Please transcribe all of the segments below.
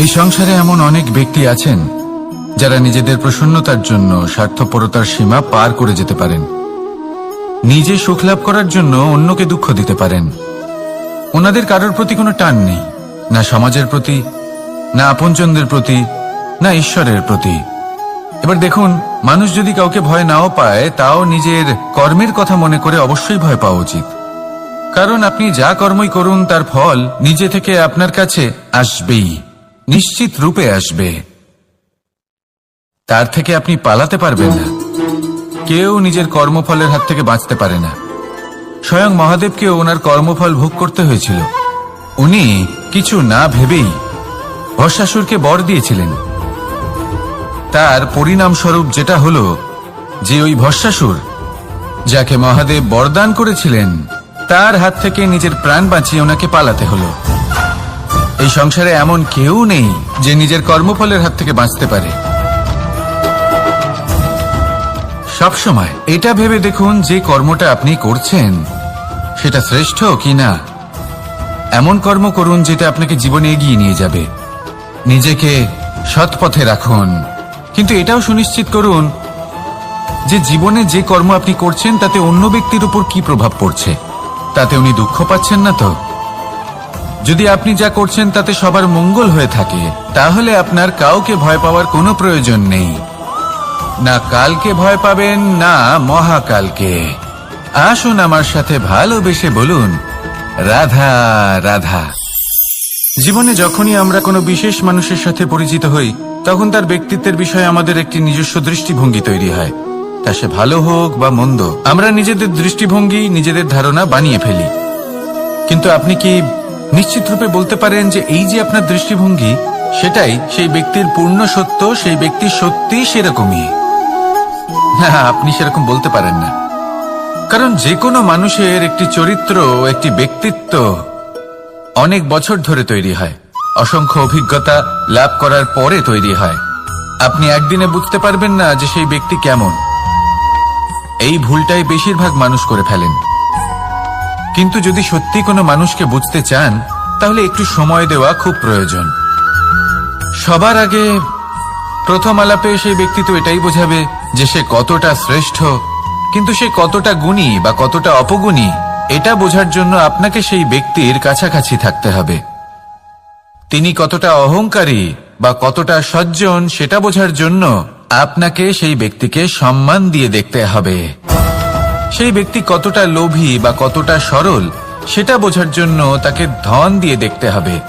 এই সংসারে এমন অনেক ব্যক্তি আছেন যারা নিজেদের প্রসন্নতার জন্য স্বার্থপরতার সীমা পার করে যেতে পারেন। নিজে সুখ লাভ করার জন্য অন্যকে দুঃখ দিতে পারেন। ওনাদের কারোর প্রতি কোনো টান নেই, না সমাজের প্রতি, না আপনজনদের প্রতি, না ঈশ্বরের প্রতি। এবার দেখুন, মানুষ যদি কাউকে ভয় নাও পায়, তাও নিজের কর্মের কথা মনে করে অবশ্যই ভয় পাওয়া উচিত। কারণ আপনি যা কর্মই করুন তার ফল নিজে থেকে আপনার কাছে আসবেই, নিশ্চিত রূপে আসবে। তার থেকে আপনি পালাতে পারবেন না। কেউ নিজের কর্মফলের হাত থেকে বাঁচতে পারে না। স্বয়ং মহাদেবকেও ওনার কর্মফল ভোগ করতে হয়েছিল। উনি কিছু না ভেবেই ভস্মাসুরকে বর দিয়েছিলেন। তার পরিণামস্বরূপ যেটা হলো যে ওই ভস্মাসুর, যাকে মহাদেব বরদান করেছিলেন, তার হাত থেকে নিজের প্রাণ বাঁচিয়ে ওনাকে পালাতে হলো। এই সংসারে এমন কেউ নেই যে নিজের কর্মফলের হাত থেকে বাঁচতে পারে। সবসময় এটা ভেবে দেখুন যে কর্মটা আপনি করছেন সেটা শ্রেষ্ঠ কি না। এমন কর্ম করুন যেটা আপনাকে জীবনে এগিয়ে নিয়ে যাবে। নিজেকে সৎ পথে রাখুন, কিন্তু এটাও সুনিশ্চিত করুন যে জীবনে যে কর্ম আপনি করছেন তাতে অন্য ব্যক্তির উপর কি প্রভাব পড়ছে, তাতে উনি দুঃখ পাচ্ছেন না তো। যদি আপনি যা করছেন তাতে সবার মঙ্গল হয়ে থাকে, তাহলে আপনার কাউকে ভয় পাওয়ার কোনো প্রয়োজন নেই। না কালকে ভয় পাবেন, না মহাকালকে। আসুন আমার সাথে ভালোবেসে বলুন, রাধা রাধা। জীবনে যখনই আমরা কোনো বিশেষ মানুষের সাথে পরিচিত হই, তখন তার ব্যক্তিত্বের বিষয়ে আমাদের একটি নিজস্ব দৃষ্টিভঙ্গি তৈরি হয়। তা সে ভালো হোক বা মন্দ, আমরা নিজেদের দৃষ্টিভঙ্গি, নিজেদের ধারণা বানিয়ে ফেলি। কিন্তু আপনি কি নিশ্চিত রূপে বলতে পারেন যে এই যে আপনার দৃষ্টিভঙ্গি, সেটাই সেই ব্যক্তির পূর্ণ সত্য, সেই ব্যক্তি সত্যি সেরকমই? না, আপনি সেরকম বলতে পারেন না। কারণ যে কোনো মানুষের একটি চরিত্র, একটি ব্যক্তিত্ব অনেক বছর ধরে তৈরি হয়, অসংখ্য অভিজ্ঞতা লাভ করার পরে তৈরি হয়। আপনি একদিনে বুঝতে পারবেন না যে সেই ব্যক্তি কেমন। এই ভুলটাই বেশিরভাগ মানুষ করে ফেলেন। কিন্তু যদি সত্যি কোনো মানুষকে বুঝতে চান, তাহলে একটু সময় দেওয়া খুব প্রয়োজন। সবার আগে প্রথম আলাপে সেই ব্যক্তি তো এটাই বোঝাবে যে সে কতটা শ্রেষ্ঠ, কিন্তু সে কতটা গুণী বা কতটা অপগুণী, এটা বোঝার জন্য আপনাকে সেই ব্যক্তির কাছাকাছি থাকতে হবে। তিনি কতটা অহংকারী বা কতটা সজ্জন, সেটা বোঝার জন্য আপনাকে সেই ব্যক্তিকে সম্মান দিয়ে দেখতে হবে। সেই ব্যক্তি কতটা লোভী বা কতটা সরল, সেটা বোঝার জন্য তাকে ধন দিয়ে দেখতে হবে।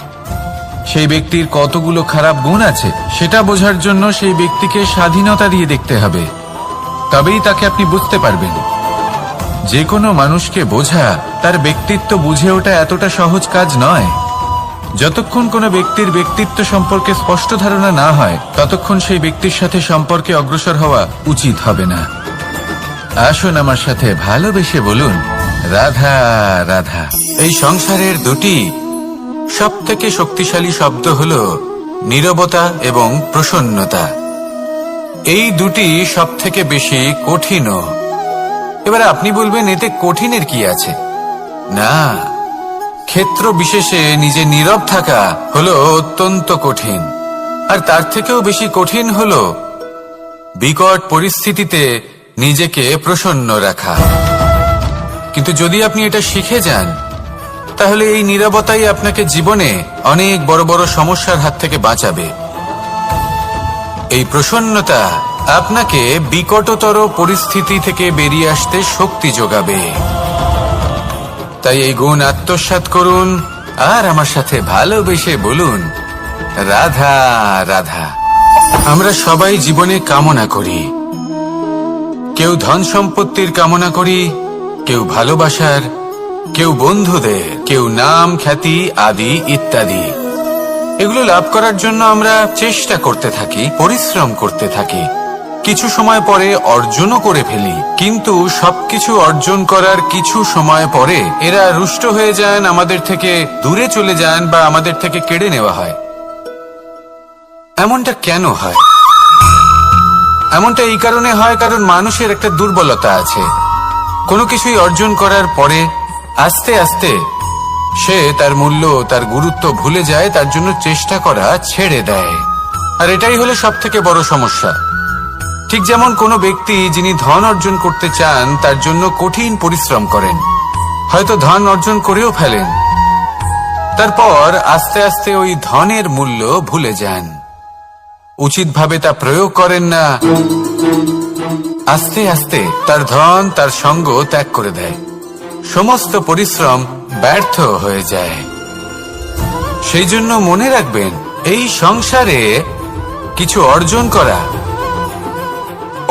সেই ব্যক্তির কতগুলো খারাপ গুণ আছে, সেটা বোঝার জন্য সেই ব্যক্তিকে স্বাধীনতা দিয়ে দেখতে হবে। তবেই তাকে আপনি বুঝতে পারবেন। যে কোনো মানুষকে বোঝা, তার ব্যক্তিত্ব বুঝে ওঠা এতটা সহজ কাজ নয়। যতক্ষণ কোনো ব্যক্তির ব্যক্তিত্ব সম্পর্কে স্পষ্ট ধারণা না হয়, ততক্ষণ সেই ব্যক্তির সাথে সম্পর্কে অগ্রসর হওয়া উচিত হবে না। আসুন আমার সাথে ভালোবেসে বলুন, রাধা রাধা। এই সংসারের দুটি সবথেকে শক্তিশালী শব্দ হল নীরবতা এবং প্রসন্নতা। এই দুটি সবথেকে বেশি কঠিনও। এবার আপনি বলবেন, এতে কঠিনের কি আছে? না, ক্ষেত্র বিশেষে নিজে নীরব থাকা হলো অত্যন্ত কঠিন। আর তার থেকেও বেশি কঠিন হলো বিকট পরিস্থিতিতে নিজেকে প্রসন্ন রাখা। কিন্তু যদি আপনি এটা শিখে যান, তাহলে এই নীরবতাই আপনাকে জীবনে অনেক বড় বড় সমস্যার হাত থেকে বাঁচাবে। এই প্রসন্নতা আপনাকে বিকটতর পরিস্থিতি থেকে বেরিয়ে আসতে শক্তি যোগাবে। তাই এই গুণ আত্মসাৎ করুন আর আমার সাথে ভালোবেসে বলুন, রাধা রাধা। আমরা সবাই জীবনে কামনা করি। কেউ ধন সম্পত্তির কামনা করি, কেউ ভালোবাসার, কেউ বন্ধুদের, কেউ নাম, খ্যাতি আদি ইত্যাদি। এগুলো লাভ করার জন্য আমরা চেষ্টা করতে থাকি, পরিশ্রম করতে থাকি। কিছু সময় পরে অর্জনও করে ফেলি। কিন্তু সবকিছু অর্জন করার কিছু সময় পরে এরা রুষ্ট হয়ে যান, আমাদের থেকে দূরে চলে যান বা আমাদের থেকে কেড়ে নেওয়া হয়। এমনটা কেন হয়? এমনটা এই কারণে হয় কারণ মানুষের একটা দুর্বলতা আছে। কোনো কিছুই অর্জন করার পরে আস্তে আস্তে সে তার মূল্য, তার গুরুত্ব ভুলে যায়, তার জন্য চেষ্টা করা ছেড়ে দেয়। আর এটাই হলো সবথেকে বড় সমস্যা। ঠিক যেমন কোনো ব্যক্তি যিনি ধন অর্জন করতে চান তার জন্য কঠিন পরিশ্রম করেন, হয়তো ধন অর্জন করেও ফেলেন, তারপর আস্তে আস্তে ওই ধনের মূল্য ভুলে যান, উচিতভাবে তা প্রয়োগ করেন না, আস্তে আস্তে তার ধন তার সঙ্গ ত্যাগ করে দেয়, সমস্ত পরিশ্রম ব্যর্থ হয়ে যায়। সেই জন্য মনে রাখবেন, এই সংসারে কিছু অর্জন করা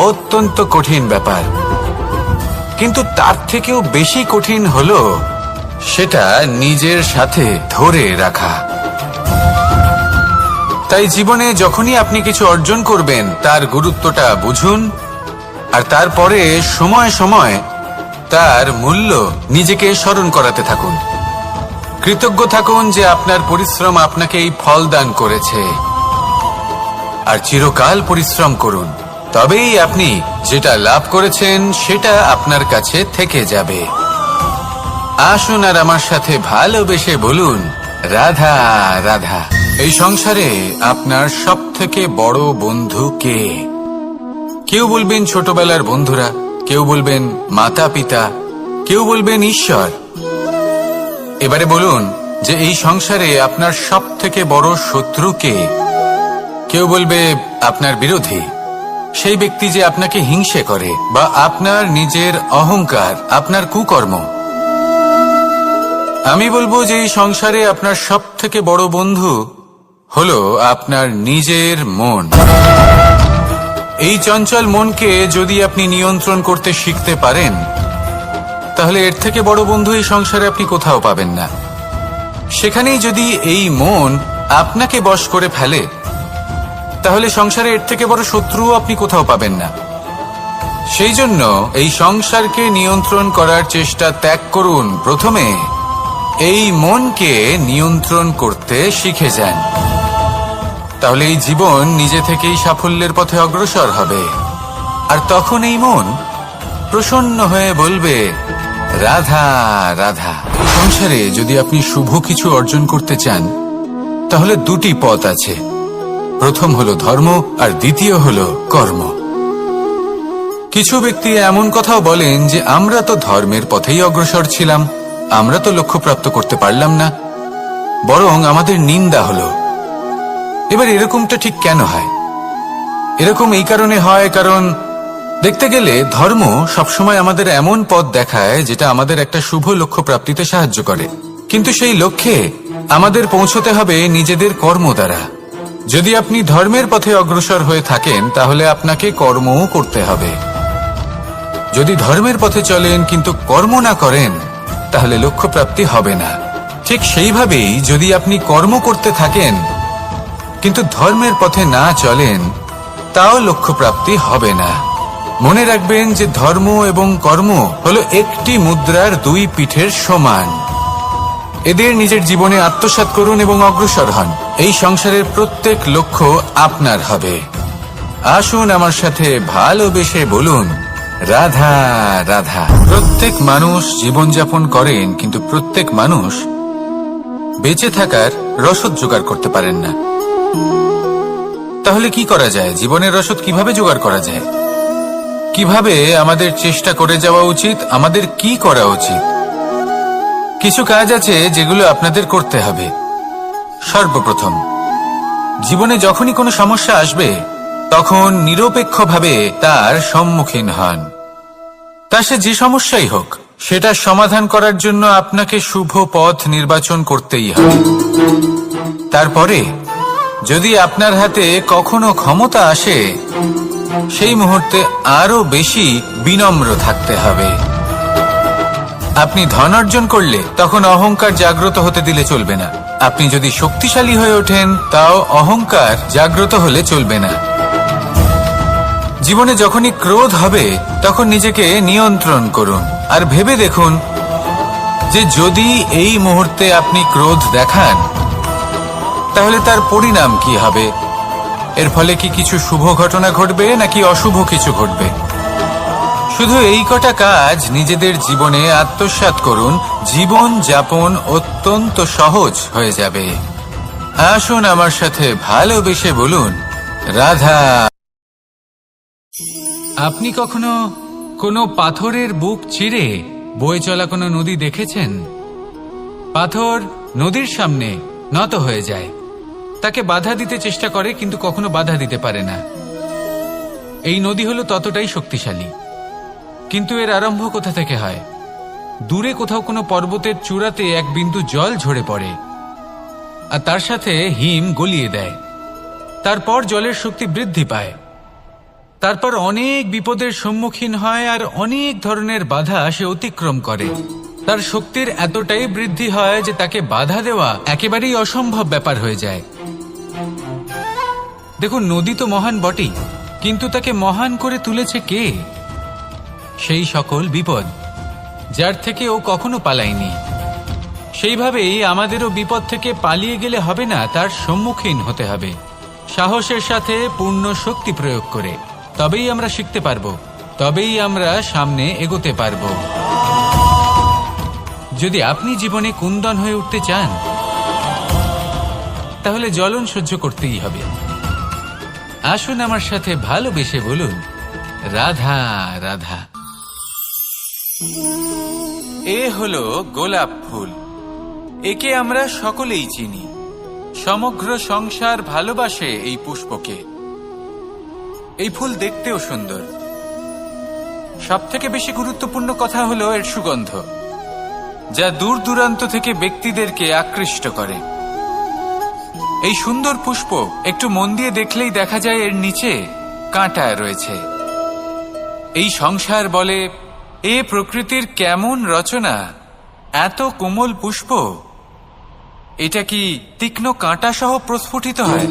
অত্যন্ত কঠিন ব্যাপার, কিন্তু তার থেকেও বেশি কঠিন হলো সেটা নিজের সাথে ধরে রাখা। তাই জীবনে যখনই আপনি কিছু অর্জন করবেন তার গুরুত্বটা বুঝুন, আর তারপরে সময় সময় তার মূল্য নিজেকে স্মরণ করাতে থাকুন। কৃতজ্ঞ থাকুন যে আপনার পরিশ্রম আপনাকে এই ফল দান করেছে, আর চিরকাল পরিশ্রম করুন, তবেই আপনি যেটা লাভ করেছেন সেটা আপনার কাছে থেকে যাবে। আসুন আর আমার সাথে ভালোবেসে বলুন, রাধা রাধা। এই সংসারে আপনার সবথেকে বড় বন্ধু কে? কেউ বলবেন ছোটবেলার বন্ধুরা, কেউ বলবেন মাতা পিতা, কেউ বলবেন ঈশ্বর। এবারে বলুন যে এই সংসারে আপনার সবথেকে বড় শত্রু কে? কেউ বলবে আপনার বিরোধী, সেই ব্যক্তি যে আপনাকে হিংসে করে, বা আপনার নিজের অহংকার, আপনার কুকর্ম। আমি বলবো যে এই সংসারে আপনার সবথেকে বড় বন্ধু হলো আপনার নিজের মন। এই চঞ্চল মনকে যদি আপনি নিয়ন্ত্রণ করতে শিখতে পারেন, তাহলে এর থেকে বড় বন্ধু এই সংসারে আপনি কোথাও পাবেন না। সেখানেই যদি এই মন আপনাকে বশ করে ফেলে, তাহলে সংসারে এর থেকে বড় শত্রুও আপনি কোথাও পাবেন না। সেই জন্য এই সংসারকে নিয়ন্ত্রণ করার চেষ্টা ত্যাগ করুন। প্রথমে এই মনকে নিয়ন্ত্রণ করতে শিখে যান, তাহলে এই জীবন নিজে থেকেই সাফল্যের পথে অগ্রসর হবে। আর তখন এই মন প্রসন্ন হয়ে বলবে, রাধা রাধা। সংসারে যদি আপনি শুভ কিছু অর্জন করতে চান, তাহলে দুটি পথ আছে। প্রথম হলো ধর্ম, আর দ্বিতীয় হলো কর্ম। কিছু ব্যক্তি এমন কথাও বলেন যে আমরা তো ধর্মের পথেই অগ্রসর ছিলাম, আমরা তো লক্ষ্যপ্রাপ্ত করতে পারলাম না, বরং আমাদের নিন্দা হলো। এবার এরকমটা ঠিক কেন হয়? এরকম এই কারণে হয়, কারণ দেখতে গেলে ধর্ম সবসময় আমাদের এমন পথ দেখায় যেটা আমাদের একটা শুভ লক্ষ্য প্রাপ্তিতে সাহায্য করে, কিন্তু সেই লক্ষ্যে আমাদের পৌঁছতে হবে নিজেদের কর্ম দ্বারা। যদি আপনি ধর্মের পথে অগ্রসর হয়ে থাকেন, তাহলে আপনাকে কর্মও করতে হবে। যদি ধর্মের পথে চলেন কিন্তু কর্ম না করেন, তাহলে লক্ষ্য প্রাপ্তি হবে না। ঠিক সেইভাবেই যদি আপনি কর্ম করতে থাকেন কিন্তু ধর্মের পথে না চলেন, তাও লক্ষ্য প্রাপ্তি হবে না। মনে রাখবেন যে ধর্ম এবং কর্ম হলো একটি মুদ্রার দুই পিঠের সমান। এদের নিজের জীবনে আত্মসাৎ করুন এবং অগ্রসর হন। এই সংসারের প্রত্যেক লক্ষ্য আপনার হবে। আসুন আমার সাথে ভালোবেসে বলুন, রাধা রাধা। প্রত্যেক মানুষ জীবনযাপন করেন, কিন্তু প্রত্যেক মানুষ বেঁচে থাকার রসদ জোগাড় করতে পারেন না। তাহলে কি করা যায়? জীবনের রসদ কিভাবে জোগাড় করা যায়? কিভাবে আমাদের চেষ্টা করে যাওয়া উচিত? আমাদের কি করা উচিত? কিছু কাজ আছে যেগুলো আপনাদের করতে হবে। সর্বপ্রথম, জীবনে যখনই কোনো সমস্যা আসবে, তখন নিরপেক্ষভাবে তার সম্মুখীন হন। তা সে যে সমস্যাই হোক, সেটা সমাধান করার জন্য আপনাকে শুভ পথ নির্বাচন করতেই হবে। তারপরে যদি আপনার হাতে কখনো ক্ষমতা আসে, সেই মুহূর্তে আরো বেশি বিনম্র থাকতে হবে। আপনি ধন অর্জন করলে তখন অহংকার জাগ্রত হতে দিলে চলবে না। আপনি যদি শক্তিশালী হয়ে ওঠেন, তাও অহংকার জাগ্রত হলে চলবে না। জীবনে যখনই ক্রোধ হবে, তখন নিজেকে নিয়ন্ত্রণ করুন, আর ভেবে দেখুন যে যদি এই মুহূর্তে আপনি ক্রোধ দেখান, তাহলে তার পরিণাম কি হবে। এর ফলে কি কিছু শুভ ঘটনা ঘটবে নাকি অশুভ কিছু ঘটবে? শুধু এই কটা কাজ নিজেদের জীবনে আত্মসাৎ করুন, জীবন যাপন অত্যন্ত সহজ হয়ে যাবে। আসুন আমার সাথে ভালোবেসে বলুন, রাধা। আপনি কখনো কোনো পাথরের বুক চিরে বয়ে চলা কোনো নদী দেখেছেন? পাথর নদীর সামনে নত হয়ে যায়, তাকে বাধা দিতে চেষ্টা করে কিন্তু কখনো বাধা দিতে পারে না। এই নদী হলো ততটাই শক্তিশালী, কিন্তু এর আরম্ভ কোথা থেকে হয়? দূরে কোথাও কোনো পর্বতের চূড়াতে এক বিন্দু জল ঝরে পড়ে আর তার সাথে হিম গলিয়ে দেয়। তারপর জলের শক্তি বৃদ্ধি পায়, তারপর অনেক বিপদের সম্মুখীন হয় আর অনেক ধরনের বাধা সে অতিক্রম করে। তার শক্তির এতটাই বৃদ্ধি হয় যে তাকে বাধা দেওয়া একেবারেই অসম্ভব ব্যাপার হয়ে যায়। দেখুন, নদী তো মহান বটেই, কিন্তু তাকে মহান করে তুলেছে কে? সেই সকল বিপদ যার থেকে ও কখনো পালায়নি। সেইভাবেই আমাদেরও বিপদ থেকে পালিয়ে গেলে হবে না, তার সম্মুখীন হতে হবে সাহসের সাথে, পূর্ণ শক্তি প্রয়োগ করে। তবেই আমরা শিখতে পারবো, তবেই আমরা সামনে এগোতে পারবো। যদি আপনি জীবনে কুন্দন হয়ে উঠতে চান, তাহলে জ্বলন সহ্য করতেই হবে। আসুন আমার সাথে ভালোবেসে বলুন, রাধা রাধা। এ হলো গোলাপ ফুল। একে আমরা সকলেই চিনি। সমগ্র সংসার ভালোবাসে এই পুষ্পকে। এই ফুল দেখতেও সুন্দর। সবথেকে বেশি গুরুত্বপূর্ণ কথা হলো এর সুগন্ধ, যা দূর দূরান্ত থেকে ব্যক্তিদেরকে আকৃষ্ট করে। এই সুন্দর পুষ্প একটু মন দিয়ে দেখলেই দেখা যায় এর নিচে কাঁটা রয়েছে। এই সংসার বলে, এ প্রকৃতির কেমন রচনা, এত কোমল পুষ্প, এটা কি তীক্ষ্ণ কাঁটা সহ প্রস্ফুটিত হয়?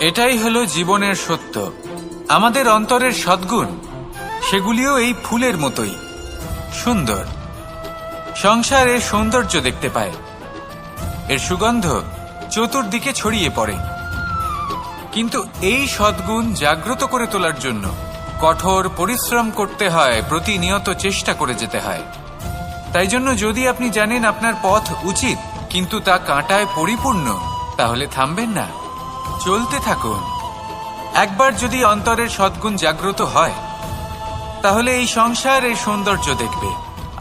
এটাই হলো জীবনের সত্য। আমাদের অন্তরের সদ্গুণ, সেগুলিও এই ফুলের মতোই সুন্দর। সংসার এর সৌন্দর্য দেখতে পায়, এর সুগন্ধ চতুর্দিকে ছড়িয়ে পড়ে। কিন্তু এই সদ্গুণ জাগ্রত করে তোলার জন্য কঠোর পরিশ্রম করতে হয়, প্রতিনিয়ত চেষ্টা করে যেতে হয়। তাই জন্য যদি আপনি জানেন আপনার পথ উচিত কিন্তু তা কাঁটায় পরিপূর্ণ, তাহলে থামবেন না, চলতে থাকুন। একবার যদি অন্তরের সদ্গুণ জাগ্রত হয়, তাহলে এই সংসার এর সৌন্দর্য দেখবে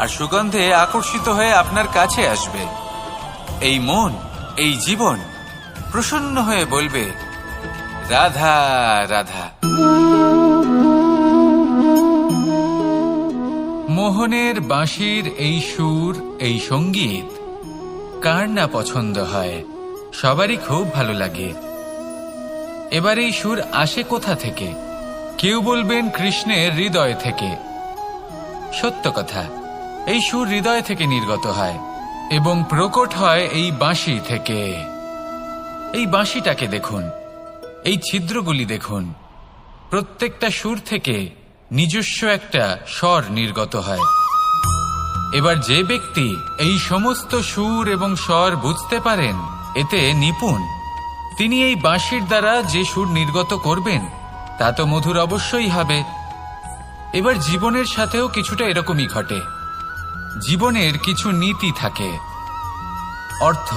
আর সুগন্ধে আকর্ষিত হয়ে আপনার কাছে আসবে। এই মন, এই জীবন প্রসন্ন হয়ে বলবে, রাধা রাধা। মোহনের বাঁশির এই সুর, এই সঙ্গীত কার না পছন্দ হয়? সবারই খুব ভালো লাগে। এবার এই সুর আসে কোথা থেকে? কেউ বলবেন কৃষ্ণের হৃদয় থেকে। সত্য কথা, এই সুর হৃদয় থেকে নির্গত হয় এবং প্রকট হয় এই বাঁশি থেকে। এই বাঁশিটাকে দেখুন, এই ছিদ্রগুলি দেখুন, প্রত্যেকটা সুর থেকে নিজস্ব একটা স্বর নির্গত হয়। এবার যে ব্যক্তি এই সমস্ত সুর এবং স্বর বুঝতে পারেন, এতে নিপুণ, তিনি এই বাঁশির দ্বারা যে সুর নির্গত করবেন তা তো মধুর অবশ্যই হবে। এবার জীবনের সাথেও কিছুটা এরকমই ঘটে। জীবনের কিছু নীতি থাকে, অর্থ,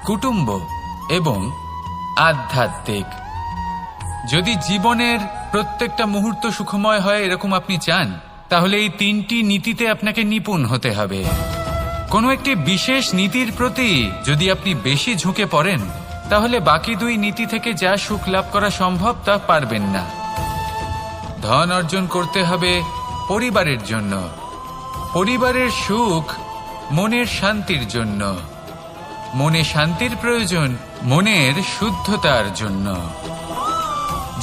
কুটুম্ব এবং আধ্যাত্মিক। যদি জীবনের প্রত্যেকটা মুহূর্ত সুখময় হয় এরকম আপনি চান, তাহলে এই তিনটি নীতিতে আপনাকে নিপুণ হতে হবে। কোনো একটি বিশেষ নীতির প্রতি যদি আপনি বেশি ঝুঁকে পড়েন, তাহলে বাকি দুই নীতি থেকে যা সুখ লাভ করা সম্ভব তা পারবেন না। ধন অর্জন করতে হবে পরিবারের জন্য, পরিবারের সুখ মনের শান্তির জন্য, মনে শান্তির প্রয়োজন মনের শুদ্ধতার জন্য।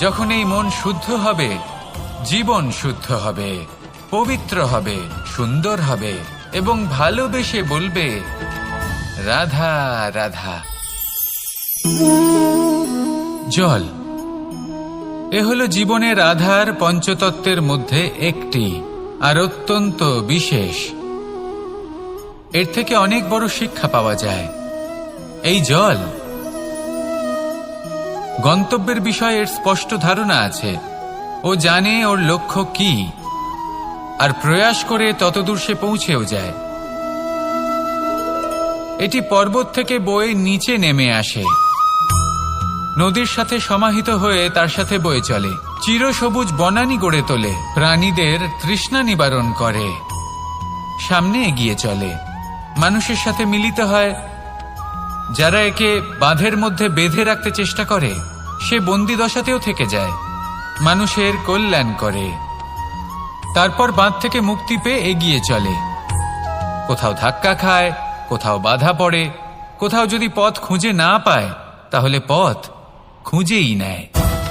যখন এই মন শুদ্ধ হবে, জীবন শুদ্ধ হবে, পবিত্র হবে, সুন্দর হবে এবং ভালোবেসে বলবে, রাধা রাধা। জল, এ হলো জীবনের আধার পঞ্চতত্ত্বের মধ্যে একটি, আর অত্যন্ত বিশেষ। এর থেকে অনেক বড় শিক্ষা পাওয়া যায়। এই জল, গন্তব্যের বিষয়ে এর স্পষ্ট ধারণা আছে। ও জানে ওর লক্ষ্য কি, আর প্রয়াস করে ততদূর সে পৌঁছেও যায়। এটি পর্বত থেকে বয়ে নিচে নেমে আসে, নদীর সাথে সমাহিত হয়ে তার সাথে বয়ে চলে, চিরসবুজ বনানী গড়ে তোলে, প্রাণীদের তৃষ্ণা নিবারণ করে, সামনে এগিয়ে চলে, মানুষের সাথে মিলিত হয়। যারা একে বাঁধের মধ্যে বেঁধে রাখতে চেষ্টা করে সে বন্দি দশাতেও থেকে যায়, মানুষের কল্যাণ করে। তারপর বাঁধ থেকে মুক্তি পেয়ে এগিয়ে চলে, কোথাও ধাক্কা খায়, কোথাও বাধা পড়ে, কোথাও যদি পথ খুঁজে না পায় তাহলে পথ খুঁজেই নেয়,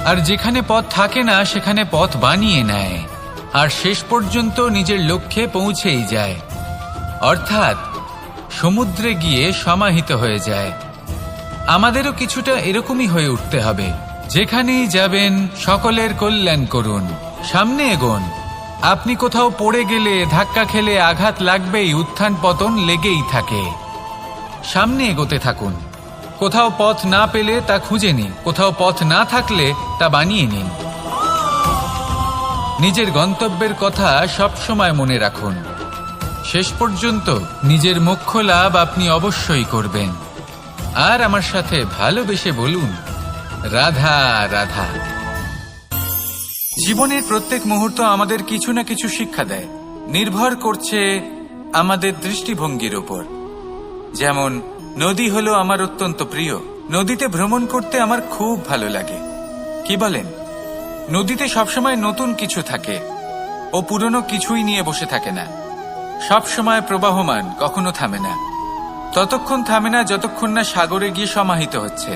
আর যেখানে পথ থাকে না সেখানে পথ বানিয়ে নেয়, আর শেষ পর্যন্ত নিজের লক্ষ্যে পৌঁছেই যায়, অর্থাৎ সমুদ্রে গিয়ে সমাহিত হয়ে যায়। আমাদেরও কিছুটা এরকমই হয়ে উঠতে হবে। যেখানেই যাবেন সকলের কল্যাণ করুন, সামনে এগোন। আপনি কোথাও পড়ে গেলে, ধাক্কা খেলে আঘাত লাগবেই, উত্থান পতন লেগেই থাকে। সামনে এগোতে থাকুন। কোথাও পথ না পেলে তা খুঁজে নিন, কোথাও পথ না থাকলে তা বানিয়ে নিন। নিজের গন্তব্যের কথা সবসময় মনে রাখুন। শেষ পর্যন্ত নিজের মোক্ষ লাভ আপনি অবশ্যই করবেন। আর আমার সাথে ভালোবেসে বলুন, রাধা রাধা। জীবনের প্রত্যেক মুহূর্ত আমাদের কিছু না কিছু শিক্ষা দেয়, নির্ভর করছে আমাদের দৃষ্টিভঙ্গির উপর। যেমন নদী হলো আমার অত্যন্ত প্রিয়, নদীতে ভ্রমণ করতে আমার খুব ভালো লাগে। কি বলেন? নদীতে সবসময় নতুন কিছু থাকে, ও পুরনো কিছুই নিয়ে বসে থাকে না, সবসময় প্রবাহমান, কখনো থামে না। ততক্ষণ থামে না যতক্ষণ না সাগরে গিয়ে সমাহিত হচ্ছে।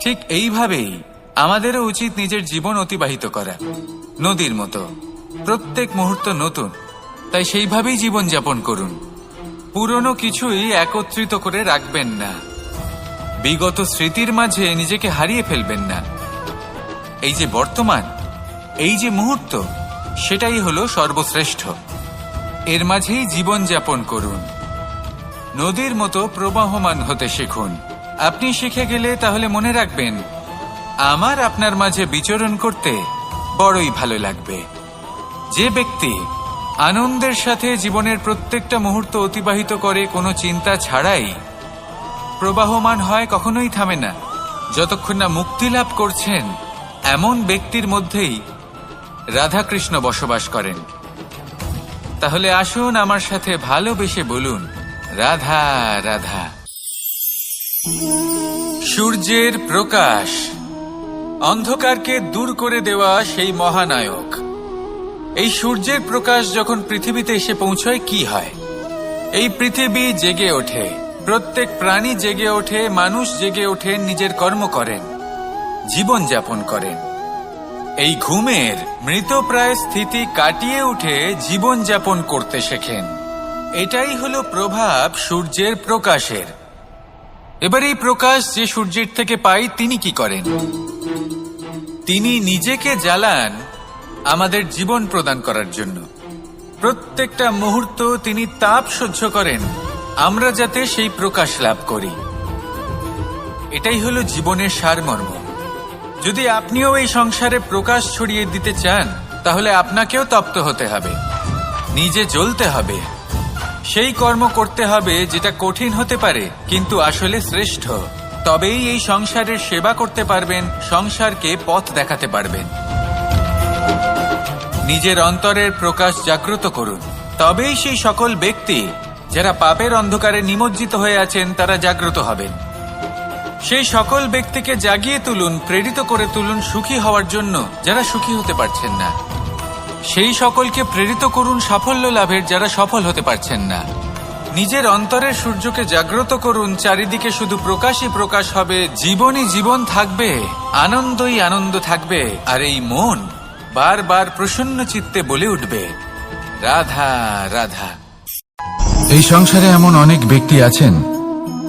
ঠিক এইভাবেই আমাদেরও উচিত নিজের জীবন অতিবাহিত করা, নদীর মতো। প্রত্যেক মুহূর্ত নতুন, তাই সেইভাবেই জীবন যাপন করুন। পুরনো কিছুই একত্রিত করে রাখবেন না, বিগত স্মৃতির মাঝে নিজেকে হারিয়ে ফেলবেন না। এই যে বর্তমান, এই যে মুহূর্ত, সেটাই হলো সর্বশ্রেষ্ঠ। এর মাঝেই জীবন যাপন করুন, নদীর মতো প্রবাহমান হতে শিখুন। আপনি শিখে গেলে তাহলে মনে রাখবেন, আমার আপনার মাঝে বিচরণ করতে বড়ই ভালো লাগবে। যে ব্যক্তি আনন্দের সাথে জীবনের প্রত্যেকটা মুহূর্ত অতিবাহিত করে কোনো চিন্তা ছাড়াই, প্রবাহমান হয়, কখনোই থামে না, যতক্ষণ না মুক্তি লাভ করছেন, এমন ব্যক্তির মধ্যেই রাধাকৃষ্ণ বসবাস করেন। তাহলে আসুন আমার সাথে ভালোবেসে বলুন, রাধা রাধা। সূর্যের প্রকাশ, অন্ধকারকে দূর করে দেওয়া সেই মহানায়ক। এই সূর্যের প্রকাশ যখন পৃথিবীতে এসে পৌঁছয় কি হয়? এই পৃথিবী জেগে ওঠে, প্রত্যেক প্রাণী জেগে ওঠে, মানুষ জেগে ওঠে, নিজের কর্ম করেন, জীবন যাপন করেন। এই ঘুমের মৃতপ্রায় স্থিতি কাটিয়ে উঠে জীবন যাপন করতে শেখেন। এটাই হলো প্রভাব সূর্যের প্রকাশের। এবার এই প্রকাশ যে সূর্যের থেকে পাই, তিনি কি করেন? তিনি নিজেকে জ্বালান আমাদের জীবন প্রদান করার জন্য। প্রত্যেকটা মুহূর্ত তিনি তাপ সহ্য করেন, আমরা যাতে সেই প্রকাশ লাভ করি। এটাই হলো জীবনের সারমর্ম। যদি আপনিও এই সংসারে প্রকাশ ছড়িয়ে দিতে চান, তাহলে আপনাকেও তপ্ত হতে হবে, নিজে জ্বলতে হবে, সেই কর্ম করতে হবে যেটা কঠিন হতে পারে কিন্তু আসলে শ্রেষ্ঠ। তবেই এই সংসারের সেবা করতে পারবেন, সংসারকে পথ দেখাতে পারবেন। নিজের অন্তরের প্রকাশ জাগ্রত করুন, তবেই সেই সকল ব্যক্তি যারা পাপের অন্ধকারে নিমজ্জিত হয়ে আছেন তারা জাগ্রত হবেন। সেই সকল ব্যক্তিকে জাগিয়ে তুলুন, প্রেরিত করে তুলুন সুখী হওয়ার জন্য যারা সুখী হতে পারছেন না। সেই সকলকে প্রেরিত করুন সাফল্য লাভের যারা সফল হতে পারছেন না। নিজের অন্তরের সূর্যকে জাগ্রত করুন, চারিদিকে শুধু প্রকাশই প্রকাশ হবে, জীবনই জীবন থাকবে, আনন্দই আনন্দ থাকবে, আর এই মন বারবার প্রসন্ন চিত্তে বলে উঠবে, রাধা রাধা। এই সংসারে এমন অনেক ব্যক্তি আছেন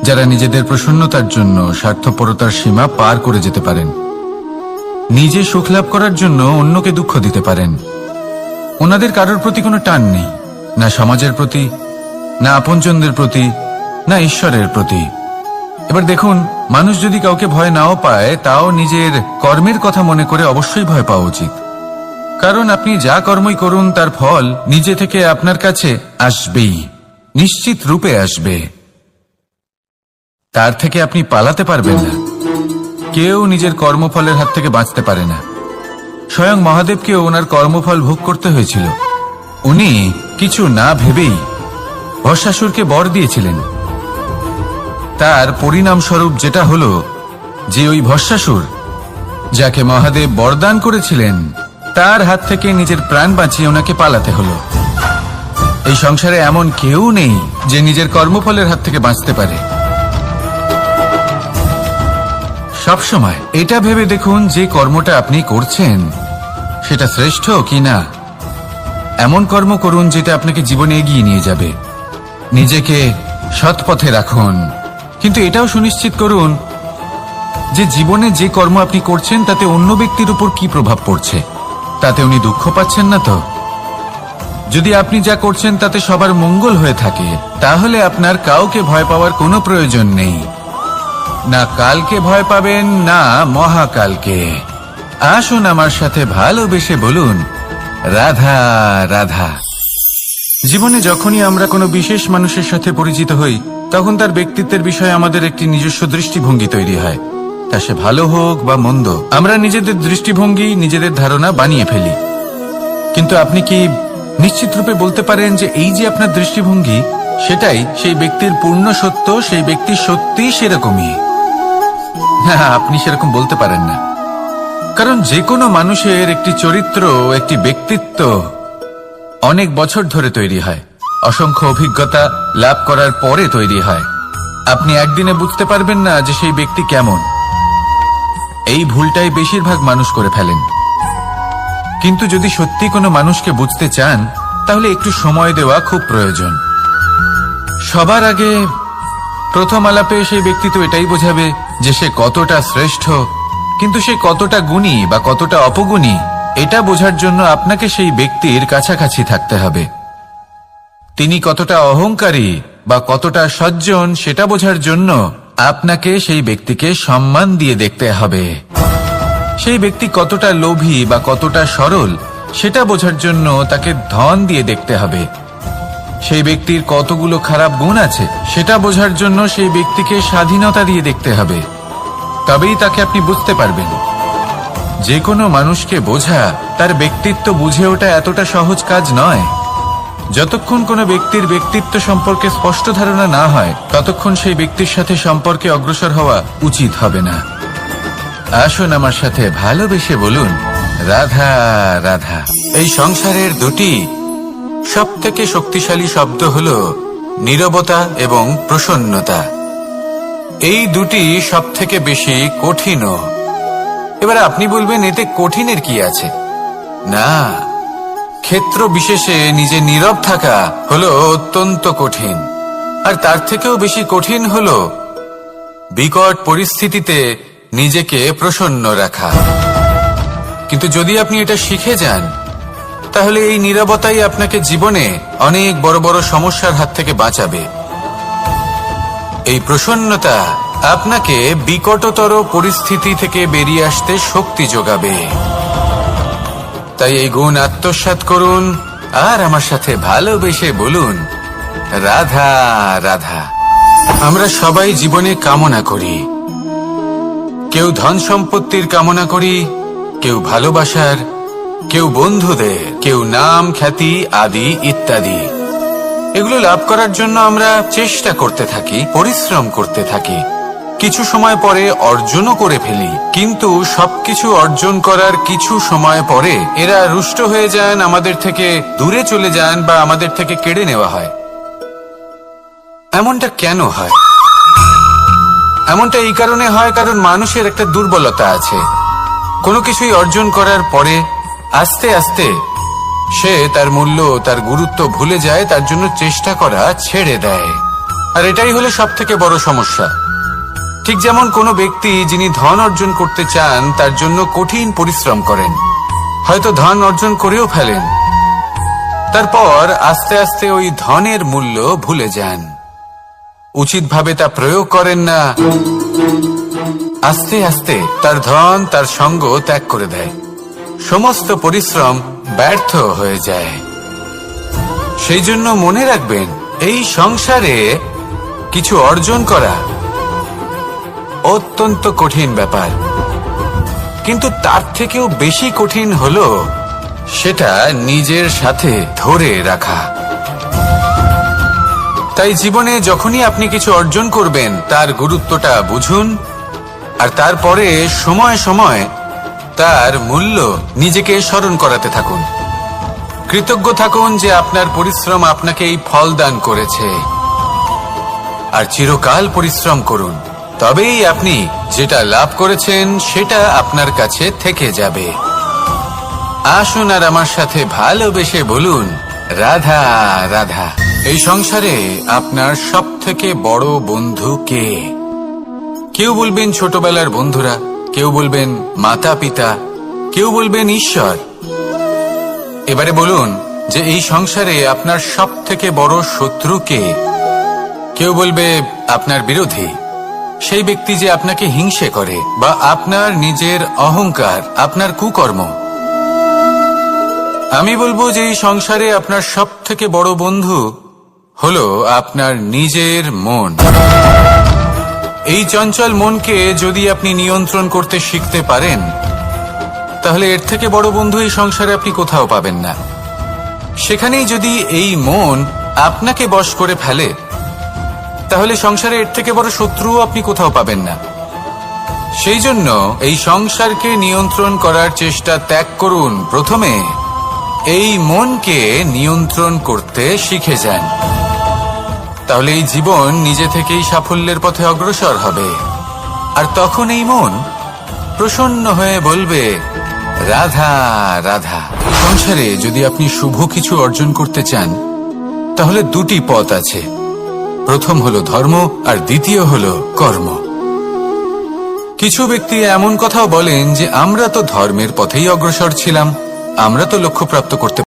যারা নিজেদের প্রসন্নতার জন্য স্বার্থপরতার সীমা পার করে যেতে পারেন, নিজে সুখ লাভ করার জন্য অন্যকে দুঃখ দিতে পারেন। ওনাদের কারোর প্রতি কোনো টান নেই, না সমাজের প্রতি, না আপনজনদের প্রতি, না ঈশ্বরের প্রতি। এবার দেখুন, মানুষ যদি কাউকে ভয় নাও পায়, তাও নিজের কর্মের কথা মনে করে অবশ্যই ভয় পাওয়া উচিত। কারণ আপনি যা কর্মই করুন তার ফল নিজে থেকে আপনার কাছে আসবেই, নিশ্চিত রূপে আসবে। তার থেকে আপনি পালাতে পারবেন না। কেউ নিজের কর্মফলের হাত থেকে বাঁচতে পারে না। স্বয়ং মহাদেবকেও ওনার কর্মফল ভোগ করতে হয়েছিল। উনি কিছু না ভেবেই ভস্মাসুরকে বর দিয়েছিলেন। তার পরিণামস্বরূপ যেটা হলো যে ওই ভস্মাসুর, যাকে মহাদেব বরদান করেছিলেন, তার হাত থেকে নিজের প্রাণ বাঁচিয়ে ওনাকে পালাতে হলো। এই সংসারে এমন কেউ নেই যে নিজের কর্মফলের হাত থেকে বাঁচতে পারে। সবসময় এটা ভেবে দেখুন যে কর্মটা আপনি করছেন সেটা শ্রেষ্ঠ কি না। এমন কর্ম করুন যেটা আপনাকে জীবনে এগিয়ে নিয়ে যাবে। নিজেকে সৎ পথে রাখুন, কিন্তু এটাও সুনিশ্চিত করুন যে জীবনে যে কর্ম আপনি করছেন তাতে অন্য ব্যক্তির উপর কি প্রভাব পড়ছে, তাতে উনি দুঃখ পাচ্ছেন না তো। যদি আপনি যা করছেন তাতে সবার মঙ্গল হয়ে থাকে, তাহলে আপনার কাউকে ভয় পাওয়ার কোনো প্রয়োজন নেই। না কালকে ভয় পাবেন, না মহাকালকে। আসুন আমার সাথে ভালোবেসে বলুন, রাধা রাধা। জীবনে যখনই আমরা কোনো বিশেষ মানুষের সাথে পরিচিত হই, তখন তার ব্যক্তিত্বের বিষয়ে আমাদের একটি নিজস্ব দৃষ্টিভঙ্গি তৈরি হয়। তা সে ভালো হোক বা মন্দ, আমরা নিজেদের দৃষ্টিভঙ্গি, নিজেদের ধারণা বানিয়ে ফেলি। কিন্তু আপনি কি নিশ্চিত রূপে বলতে পারেন যে এই যে আপনার দৃষ্টিভঙ্গি, সেটাই সেই ব্যক্তির পূর্ণ সত্য, সেই ব্যক্তি সত্যি সেরকমই? না, আপনি সেরকম বলতে পারেন না। কারণ যে কোনো মানুষের একটি চরিত্র, একটি ব্যক্তিত্ব অনেক বছর ধরে তৈরি হয়, অসংখ্য অভিজ্ঞতা লাভ করার পরে তৈরি হয়। আপনি একদিনে বুঝতে পারবেন না যে সেই ব্যক্তি কেমন। এই ভুলটাই বেশিরভাগ মানুষ করে ফেলেন। কিন্তু যদি সত্যি কোনো মানুষকে বুঝতে চান, তাহলে একটু সময় দেওয়া খুব প্রয়োজন। সবার আগে প্রথম আলাপে সেই ব্যক্তি তো এটাই বোঝাবে যে সে কতটা শ্রেষ্ঠ, কিন্তু সে কতটা গুণী বা কতটা অপগুণী, এটা বোঝার জন্য আপনাকে সেই ব্যক্তির কাছাকাছি থাকতে হবে। তিনি কতটা অহংকারী বা কতটা সজ্জন, সেটা বোঝার জন্য আপনাকে সেই ব্যক্তিকে সম্মান দিয়ে দেখতে হবে। সেই ব্যক্তি কতটা লোভী বা কতটা সরল, সেটা বোঝার জন্য তাকে ধন দিয়ে দেখতে হবে। সেই ব্যক্তির কতগুলো খারাপ গুণ আছে, সেটা বোঝার জন্য সেই ব্যক্তিকে স্বাধীনতা দিয়ে দেখতে হবে। তবেই তাকে আপনি বুঝতে পারবেন। যে কোনো মানুষকে বোঝা, তার ব্যক্তিত্ব বুঝে ওঠা এতটা সহজ কাজ নয়। যতক্ষণ কোনো ব্যক্তির ব্যক্তিত্ব সম্পর্কে স্পষ্ট ধারণা না হয়, ততক্ষণ সেই ব্যক্তির সাথে সম্পর্কে অগ্রসর হওয়া উচিত হবে না। আসুন আমার সাথে ভালোবেসে বলুন, রাধা রাধা। এই সংসারের দুটি সবথেকে শক্তিশালী শব্দ হল নীরবতা এবং প্রসন্নতা। এই দুটি সবথেকে বেশি কঠিনও। এবার আপনি বলবেন, এতে কঠিনের কি আছে? না, ক্ষেত্র বিশেষে নিজে নীরব থাকা হলো অত্যন্ত কঠিন। আর তার থেকেও বেশি কঠিন হলো বিকট পরিস্থিতিতে নিজেকে প্রসন্ন রাখা। কিন্তু যদি আপনি এটা শিখে যান, তাহলে এই নীরবতাই আপনাকে জীবনে অনেক বড় বড় সমস্যার হাত থেকে বাঁচাবে। এই প্রসন্নতা আপনাকে বিকটতর পরিস্থিতি থেকে বেরিয়ে আসতে শক্তি যোগাবে। তাই এই গুণ আত্মসাৎ করুন আর আমার সাথে ভালোবেসে বলুন, রাধা রাধা। আমরা সবাই জীবনে কামনা করি। কেউ ধন সম্পত্তির কামনা করি, কেউ ভালোবাসার, কেউ বন্ধুদের, কেউ নাম খ্যাতি আদি ইত্যাদি। এগুলো লাভ করার জন্য আমরা চেষ্টা করতে থাকি, পরিশ্রম করতে থাকি। কিছু সময় পরে অর্জনও করে ফেলি, কিন্তু সবকিছু অর্জন করার কিছু সময় পরে এরা রুষ্ট হয়ে যান, আমাদের থেকে দূরে চলে যান বা আমাদের থেকে কেড়ে নেওয়া হয়। এমনটা কেন হয়? এমনটা এই কারণে হয় কারণ মানুষের একটা দুর্বলতা আছে। কোনো কিছুই অর্জন করার পরে আস্তে আস্তে সে তার মূল্য, তার গুরুত্ব ভুলে যায়, তার জন্য চেষ্টা করা ছেড়ে দেয়। আর এটাই হলো সবথেকে বড় সমস্যা। ঠিক যেমন কোনো ব্যক্তি যিনি ধন অর্জন করতে চান, তার জন্য কঠিন পরিশ্রম করেন, হয়তো ধন অর্জন করেও ফেলেন, তারপর আস্তে আস্তে ওই ধনের মূল্য ভুলে যান। উচিতভাবে তা প্রয়োগ করেন না, আস্তে আস্তে তার ধন তার সঙ্গ ত্যাগ করে দেয়, সমস্ত পরিশ্রম ব্যর্থ হয়ে যায়। সেই জন্য মনে রাখবেন, এই সংসারে কিছু অর্জন করা অত্যন্ত কঠিন ব্যাপার, কিন্তু তার থেকেও বেশি কঠিন হলো সেটা নিজের সাথে ধরে রাখা। তাই জীবনে যখনই আপনি কিছু অর্জন করবেন তার গুরুত্বটা বুঝুন, আর তারপরে সময় সময় তার মূল্য নিজেকে স্মরণ করাতে থাকুন। কৃতজ্ঞ থাকুন যে আপনার পরিশ্রম আপনাকে এই ফল দান করেছে, আর চিরকাল পরিশ্রম করুন, তবেই আপনি যেটা লাভ করেছেন সেটা আপনার কাছে থেকে যাবে। আসুন আর আমার সাথে ভালোবেসে বলুন, রাধা রাধা। এই সংসারে আপনার সব থেকে বড় বন্ধু কে? কেউ বলবেন ছোটবেলার বন্ধুরা, কেউ বলবেন মাতা পিতা, কেউ বলবেন ঈশ্বর। এবারে বলুন যে এই সংসারে আপনার সব থেকে বড় শত্রু কে? কেউ বলবে আপনার বিরোধী, সেই ব্যক্তি যে আপনাকে হিংসে করে, বা আপনার নিজের অহংকার, আপনার কুকর্ম। আমি বলবো যে এই সংসারে আপনার সব থেকে বড় বন্ধু হলো আপনার নিজের মন। এই চঞ্চল মনকে যদি আপনি নিয়ন্ত্রণ করতে শিখতে পারেন, তাহলে এর থেকে বড় বন্ধু এই সংসারে আপনি কোথাও পাবেন না। সেখানেই যদি এই মন আপনাকে বশ করে ফেলে, তাহলে সংসারে এর থেকে বড় শত্রুও আপনি কোথাও পাবেন না। সেই জন্য এই সংসারকে নিয়ন্ত্রণ করার চেষ্টা ত্যাগ করুন। প্রথমে এই মনকে নিয়ন্ত্রণ করতে শিখে যান, তাহলে এই জীবন নিজে থেকেই সাফল্যের পথে অগ্রসর হবে। আর তখন এই মন প্রসন্ন হয়ে বলবে, রাধা রাধা। সংসারে যদি আপনি শুভ কিছু অর্জন করতে চান, তাহলে দুটি পথ আছে। প্রথম হলো ধর্ম, আর দ্বিতীয় হলো কর্ম। কিছু ব্যক্তি এমন কথাও বলেন যে আমরা তো ধর্মের পথেই অগ্রসর ছিলাম, আমরা তো লক্ষ্যপ্রাপ্ত করতে